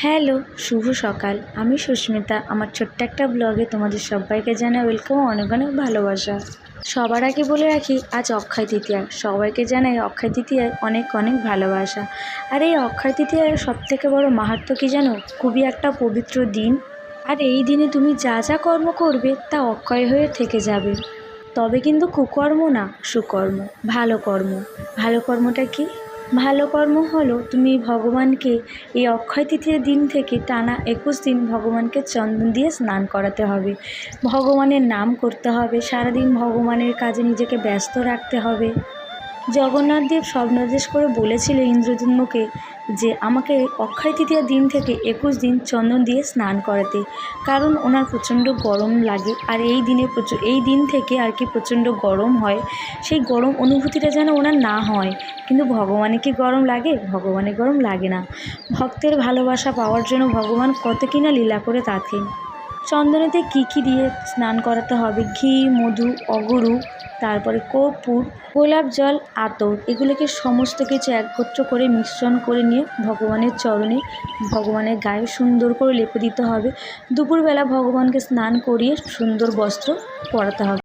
Hello, শুভ সকাল। আমি সুস্মিতা। আমার ছোট্ট একটা ব্লগে তোমাদের সবাইকে জানাই ওয়েলকাম, অনেক অনেক ভালোবাসা। সবার আগে বলে রাখি, আজ অক্ষয় তৃতীয়া। সবাইকে জানাই অক্ষয় তৃতীয়ায় অনেক অনেক ভালোবাসা। আর এই অক্ষয় তৃতীয়ার সবথেকে বড় মাহাত্ম্য কী জানো? খুবই একটা পবিত্র দিন। আর এই দিনে তুমি যা যা কর্ম করবে তা অক্ষয় হয়ে থেকে যাবে। তবে কিন্তু কুকর্ম না, সুকর্ম, ভালো কর্ম। ভালো কর্মটা কি? ভালো কর্ম হলো তুমি ভগবানকে এই অক্ষয় তৃতীয়ার দিন থেকে টানা 21 দিন ভগবানকে চন্দন দিয়ে স্নান করাতে হবে, ভগবানের নাম করতে হবে, সারাদিন ভগবানের কাজে নিজেকে ব্যস্ত রাখতে হবে। জগন্নাথ দেব স্বপ্নাদেশ করে বলেছিল ইন্দ্রদ্যুম্নকে যে আমাকে অক্ষয় তৃতীয়ার দিন থেকে 21 দিন চন্দন দিয়ে স্নান করাতে, কারণ ওনার প্রচণ্ড গরম লাগে। আর এই দিন থেকে আর কি প্রচণ্ড গরম হয়, সেই গরম অনুভূতিটা যেন ওনার না হয়। কিন্তু ভগবানের কি গরম লাগে? ভগবানের গরম লাগে না। ভক্তের ভালোবাসা পাওয়ার জন্য ভগবান কত কিনা লীলা করে থাকেন। চন্দনেতে কী দিয়ে স্নান করাতে হবে? ঘি, মধু, অগরু, তারপরে কর্পূর, গোলাপ জল, আতর, এগুলোকে সমস্ত কিছু একত্র করে মিশ্রণ করে নিয়ে ভগবানের চরণে, ভগবানের গায়ে সুন্দর করে লেপে দিতে হবে। দুপুরবেলা ভগবানকে স্নান করিয়ে সুন্দর বস্ত্র পরাতে হবে।